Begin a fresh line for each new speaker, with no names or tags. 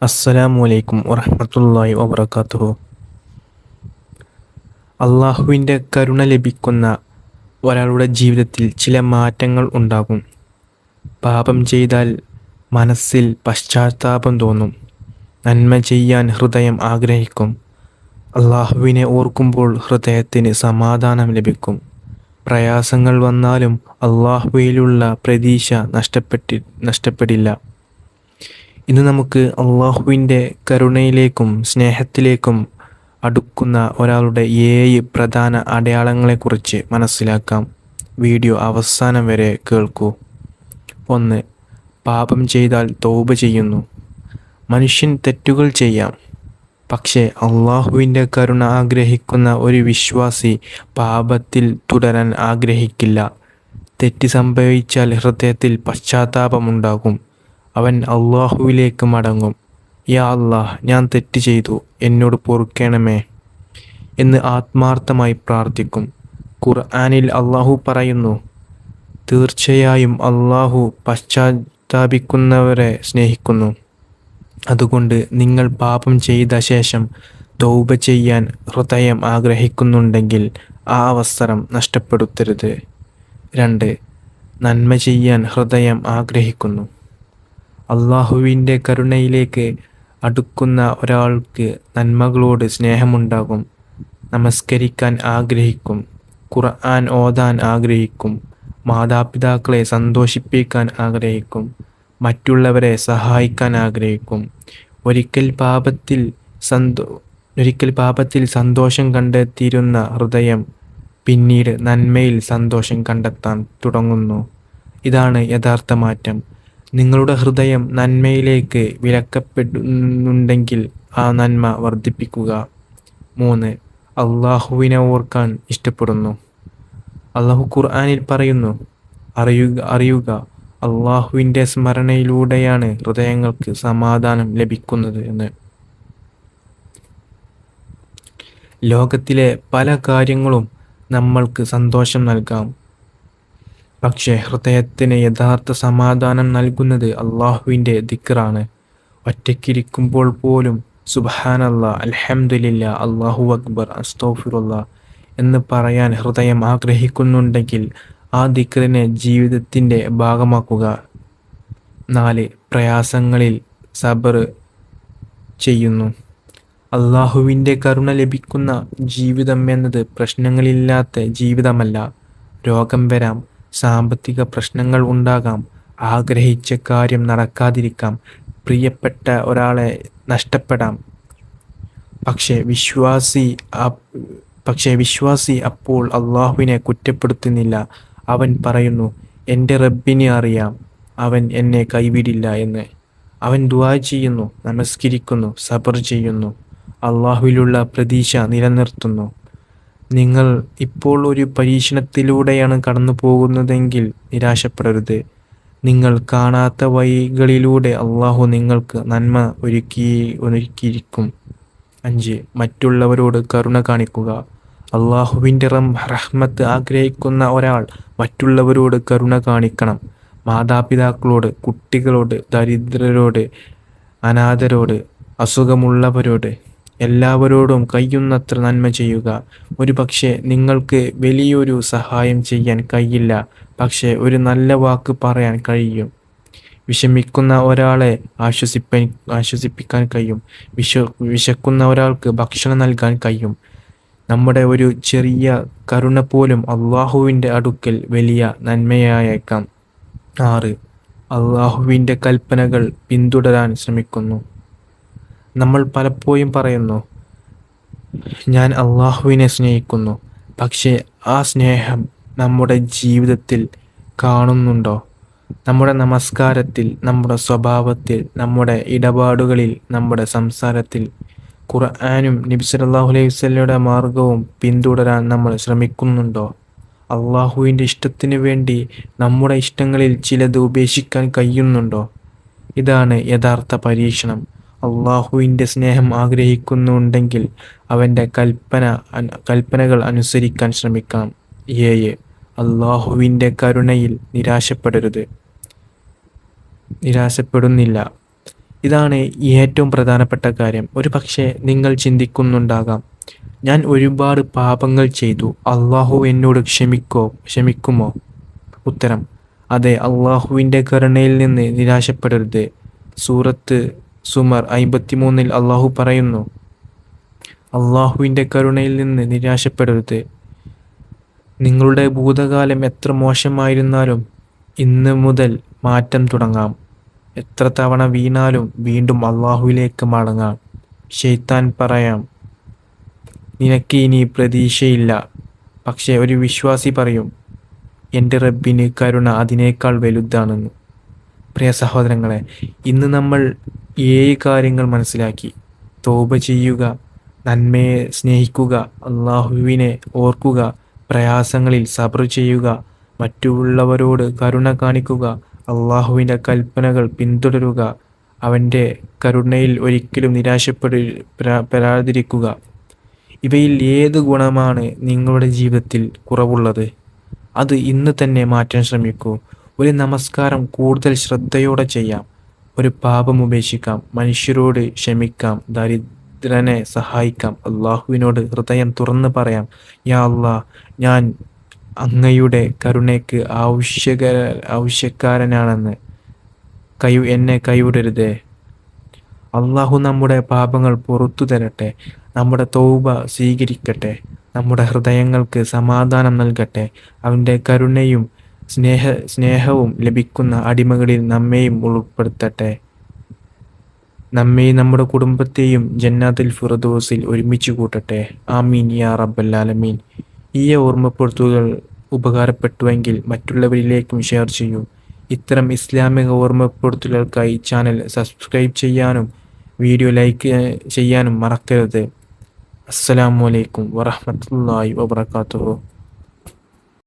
അസ്സലാമു അലൈക്കും വറഹ്മത്തുള്ളാഹി വബറകാതുഹു. അള്ളാഹുവിൻ്റെ കരുണ ലഭിക്കുന്ന ഒരാളുടെ ജീവിതത്തിൽ ചില മാറ്റങ്ങൾ ഉണ്ടാകും. പാപം ചെയ്താൽ മനസ്സിൽ പശ്ചാത്താപം തോന്നും. നന്മ ചെയ്യാൻ ഹൃദയം ആഗ്രഹിക്കും. അള്ളാഹുവിനെ ഓർക്കുമ്പോൾ ഹൃദയത്തിന് സമാധാനം ലഭിക്കും. പ്രയാസങ്ങൾ വന്നാലും അള്ളാഹുവിലുള്ള പ്രതീക്ഷ നഷ്ടപ്പെടില്ല. ഇന്ന് നമുക്ക് അള്ളാഹുവിൻ്റെ കരുണയിലേക്കും സ്നേഹത്തിലേക്കും അടുക്കുന്ന ഒരാളുടെ 7 പ്രധാന അടയാളങ്ങളെക്കുറിച്ച് മനസ്സിലാക്കാം. വീഡിയോ അവസാനം വരെ കേൾക്കൂ. 1. പാപം ചെയ്താൽ തൗബ ചെയ്യുന്നു. മനുഷ്യൻ തെറ്റുകൾ ചെയ്യാം, പക്ഷേ അള്ളാഹുവിൻ്റെ കരുണ ആഗ്രഹിക്കുന്ന ഒരു വിശ്വാസി പാപത്തിൽ തുടരാൻ ആഗ്രഹിക്കില്ല. തെറ്റ് സംഭവിച്ചാൽ ഹൃദയത്തിൽ പശ്ചാത്താപമുണ്ടാകും. അവൻ അള്ളാഹുവിലേക്ക് മടങ്ങും. യാ അല്ലാഹ്, ഞാൻ തെറ്റ് ചെയ്തു, എന്നോട് പൊറുക്കണമേ എന്ന് ആത്മാർത്ഥമായി പ്രാർത്ഥിക്കും. ഖുർആനിൽ അള്ളാഹു പറയുന്നു, തീർച്ചയായും അള്ളാഹു പശ്ചാത്താപിക്കുന്നവരെ സ്നേഹിക്കുന്നു. അതുകൊണ്ട് നിങ്ങൾ പാപം ചെയ്ത ശേഷം തൗബ ചെയ്യാൻ ഹൃദയം ആഗ്രഹിക്കുന്നുണ്ടെങ്കിൽ ആ അവസരം നഷ്ടപ്പെടുത്തരുത്. 2. നന്മ ചെയ്യാൻ ഹൃദയം ആഗ്രഹിക്കുന്നു. അള്ളാഹുവിൻ്റെ കരുണയിലേക്ക് അടുക്കുന്ന ഒരാൾക്ക് നന്മകളോട് സ്നേഹമുണ്ടാകും. നമസ്കരിക്കാൻ ആഗ്രഹിക്കും, ഖുർആൻ ഓതാൻ ആഗ്രഹിക്കും, മാതാപിതാക്കളെ സന്തോഷിപ്പിക്കാൻ ആഗ്രഹിക്കും, മറ്റുള്ളവരെ സഹായിക്കാൻ ആഗ്രഹിക്കും. ഒരിക്കൽ പാപത്തിൽ സന്തോഷം കണ്ടെത്തിയിരുന്ന ഹൃദയം പിന്നീട് നന്മയിൽ സന്തോഷം കണ്ടെത്താൻ തുടങ്ങുന്നു. ഇതാണ് യഥാർത്ഥ മാറ്റം. നിങ്ങളുടെ ഹൃദയം നന്മയിലേക്ക് വിലക്കപ്പെടുന്നുണ്ടെങ്കിൽ ആ നന്മ വർദ്ധിപ്പിക്കുക. 3. അള്ളാഹുവിനെ ഓർക്കാൻ ഇഷ്ടപ്പെടുന്നു. അള്ളാഹു ഖുർആനിൽ പറയുന്നു, അറിയുക അള്ളാഹുവിൻ്റെ സ്മരണയിലൂടെയാണ് ഹൃദയങ്ങൾക്ക് സമാധാനം ലഭിക്കുന്നത് എന്ന്. ലോകത്തിലെ പല കാര്യങ്ങളും നമ്മൾക്ക് സന്തോഷം നൽകാം, പക്ഷേ ഹൃദയത്തിന് യഥാർത്ഥ സമാധാനം നൽകുന്നത് അള്ളാഹുവിൻ്റെ ദിക്റാണ്. ഒറ്റയ്ക്കിരിക്കുമ്പോൾ പോലും സുബ്ഹാനല്ലാഹ്, അൽഹംദുലില്ലാഹ്, അല്ലാഹു അക്ബർ, അസ്തഗ്ഫിറുല്ലാഹ് എന്ന് പറയാൻ ഹൃദയം ആഗ്രഹിക്കുന്നുണ്ടെങ്കിൽ ആ ദിക്റിനെ ജീവിതത്തിൻ്റെ ഭാഗമാക്കുക. 4. പ്രയാസങ്ങളിൽ സബർ ചെയ്യുന്നു. അള്ളാഹുവിൻ്റെ കരുണ ലഭിക്കുന്ന ജീവിതം എന്നത് പ്രശ്നങ്ങളില്ലാത്ത ജീവിതമല്ല. രോഗം വരാം, സാമ്പത്തിക പ്രശ്നങ്ങൾ ഉണ്ടാകാം, ആഗ്രഹിച്ച കാര്യം നടക്കാതിരിക്കാം, പ്രിയപ്പെട്ട ഒരാളെ നഷ്ടപ്പെടാം. പക്ഷേ വിശ്വാസി അപ്പോൾ അള്ളാഹുവിനെ കുറ്റപ്പെടുത്തുന്നില്ല. അവൻ പറയുന്നു, എൻ്റെ റബ്ബിനെ അറിയാം, അവൻ എന്നെ കൈവിടില്ല എന്ന്. അവൻ ദുആ ചെയ്യുന്നു, നമസ്കരിക്കുന്നു, സബർ ചെയ്യുന്നു, അള്ളാഹുവിലുള്ള പ്രതീക്ഷ നിലനിർത്തുന്നു. നിങ്ങൾ ഇപ്പോൾ ഒരു പരീക്ഷണത്തിലൂടെയാണ് കടന്നു പോകുന്നതെങ്കിൽ നിരാശപ്പെടരുത്. നിങ്ങൾ കാണാത്ത വഴികളിലൂടെ അള്ളാഹു നിങ്ങൾക്ക് നന്മ ഒരുക്കിയിരിക്കും. 5. മറ്റുള്ളവരോട് കരുണ കാണിക്കുക. അള്ളാഹുവിൻ്റെ റഹ്മത്ത് ആഗ്രഹിക്കുന്ന ഒരാൾ മറ്റുള്ളവരോട് കരുണ കാണിക്കണം. മാതാപിതാക്കളോട്, കുട്ടികളോട്, ദരിദ്രരോട്, അനാഥരോട്, അസുഖമുള്ളവരോട്, എല്ലാവരോടും കഴിയുന്നത്ര നന്മ ചെയ്യുക. ഒരുപക്ഷെ നിങ്ങൾക്ക് വലിയൊരു സഹായം ചെയ്യാൻ കഴിയില്ല, പക്ഷേ ഒരു നല്ല വാക്ക് പറയാൻ കഴിയും. വിഷമിക്കുന്ന ഒരാളെ ആശ്വസിപ്പിക്കാൻ കഴിയും. വിശക്കുന്ന ഒരാൾക്ക് ഭക്ഷണം നൽകാൻ കഴിയും. നമ്മുടെ ഒരു ചെറിയ കരുണ പോലും അള്ളാഹുവിൻ്റെ അടുക്കൽ വലിയ നന്മയായേക്കാം. 6. അള്ളാഹുവിൻ്റെ കൽപ്പനകൾ പിന്തുടരാൻ ശ്രമിക്കുന്നു. നമ്മൾ പലപ്പോഴും പറയുന്നു, ഞാൻ അള്ളാഹുവിനെ സ്നേഹിക്കുന്നു, പക്ഷേ ആ സ്നേഹം നമ്മുടെ ജീവിതത്തിൽ കാണുന്നുണ്ടോ? നമ്മുടെ നമസ്കാരത്തിൽ, നമ്മുടെ സ്വഭാവത്തിൽ, നമ്മുടെ ഇടപാടുകളിൽ, നമ്മുടെ സംസാരത്തിൽ? ഖുർആനും നബി സല്ലല്ലാഹു അലൈഹി വസല്ലമയുടെ മാർഗവും പിന്തുടരാൻ നമ്മൾ ശ്രമിക്കുന്നുണ്ടോ? അള്ളാഹുവിൻ്റെ ഇഷ്ടത്തിനു വേണ്ടി നമ്മുടെ ഇഷ്ടങ്ങളിൽ ചിലത് ഉപേക്ഷിക്കാൻ കഴിയുന്നുണ്ടോ? ഇതാണ് യഥാർത്ഥ പരീക്ഷണം. അള്ളാഹുവിൻ്റെ സ്നേഹം ആഗ്രഹിക്കുന്നുണ്ടെങ്കിൽ അവൻ്റെ കൽപ്പനകൾ അനുസരിക്കാൻ ശ്രമിക്കണം. 7. അള്ളാഹുവിൻ്റെ കരുണയിൽ നിരാശപ്പെടുന്നില്ല. ഇതാണ് ഏറ്റവും പ്രധാനപ്പെട്ട കാര്യം. ഒരു പക്ഷേ നിങ്ങൾ ചിന്തിക്കുന്നുണ്ടാകാം, ഞാൻ ഒരുപാട് പാപങ്ങൾ ചെയ്തു, അള്ളാഹു എന്നോട് ക്ഷമിക്കുമോ? ഉത്തരം, അതെ. അള്ളാഹുവിൻ്റെ കരുണയിൽ നിന്ന് നിരാശപ്പെടരുത്. സൂറത്ത് സുമർ 53 അള്ളാഹു പറയുന്നു, അള്ളാഹുവിൻ്റെ കരുണയിൽ നിന്ന് നിരാശപ്പെടരുത്. നിങ്ങളുടെ ഭൂതകാലം എത്ര മോശമായിരുന്നാലും ഇന്ന് മുതൽ മാറ്റം തുടങ്ങാം. എത്ര തവണ വീണാലും വീണ്ടും അള്ളാഹുവിലേക്ക് മടങ്ങാം. ശൈത്താൻ പറയാം, നിനക്ക് ഇനി പ്രതീക്ഷയില്ല. പക്ഷേ ഒരു വിശ്വാസി പറയും, എൻ്റെ റബ്ബിന് കരുണ അതിനേക്കാൾ വലുതാണെന്ന്. പ്രിയ സഹോദരങ്ങളെ, ഇന്ന് നമ്മൾ 7 കാര്യങ്ങൾ മനസ്സിലാക്കി. തൗബ ചെയ്യുക, നന്മയെ സ്നേഹിക്കുക, അള്ളാഹുവിനെ ഓർക്കുക, പ്രയാസങ്ങളിൽ സബ്ർ ചെയ്യുക, മറ്റുള്ളവരോട് കരുണ കാണിക്കുക, അള്ളാഹുവിൻ്റെ കൽപ്പനകൾ പിന്തുടരുക, അവൻ്റെ കരുണയിൽ ഒരിക്കലും നിരാശപ്പെടാതിരിക്കുക. ഇവയിൽ ഏത് ഗുണമാണ് നിങ്ങളുടെ ജീവിതത്തിൽ കുറവുള്ളത്? അത് ഇന്ന് തന്നെ മാറ്റാൻ ശ്രമിക്കൂ. ഒരു നമസ്കാരം കൂടുതൽ ശ്രദ്ധയോടെ ചെയ്യാം. ഒരു പാപം ഉപേക്ഷിക്കാം. മനുഷ്യരോട് ക്ഷമിക്കാം. ദരിദ്രനെ സഹായിക്കാം. അള്ളാഹുവിനോട് ഹൃദയം തുറന്ന് പറയാം, യാ അള്ളാഹ്, ഞാൻ അങ്ങയുടെ കരുണയ്ക്ക് ആവശ്യക്കാരനാണെന്ന്. എന്നെ കൈവിടരുതേ. അള്ളാഹു നമ്മുടെ പാപങ്ങൾ പുറത്തു തരട്ടെ. നമ്മുടെ തൗബ സ്വീകരിക്കട്ടെ. നമ്മുടെ ഹൃദയങ്ങൾക്ക് സമാധാനം നൽകട്ടെ. അവൻ്റെ കരുണയും സ്നേഹവും ലഭിക്കുന്ന അടിമകളിൽ നമ്മെയും ഉൾപ്പെടുത്തട്ടെ. നമ്മെയും നമ്മുടെ കുടുംബത്തെയും ജന്നാത്തുൽ ഫിർദൗസിൽ ഒരുമിച്ച് കൂട്ടട്ടെ. ആമീൻ യാ റബ്ബൽ ആലമീൻ. ഈ ഓർമ്മപ്പെടുത്തലുകൾ ഉപകാരപ്പെട്ടുവെങ്കിൽ മറ്റുള്ളവരിലേക്കും ഷെയർ ചെയ്യൂ. ഇത്തരം ഇസ്ലാമിക ഓർമ്മപ്പെടുത്തലുകൾക്കായി ചാനൽ സബ്സ്ക്രൈബ് ചെയ്യാനും വീഡിയോ ലൈക്ക് ചെയ്യാനും മറക്കരുത്. അസ്സലാമു അലൈക്കും വറഹ്മത്തുള്ളാഹി വബറകാതുഹു.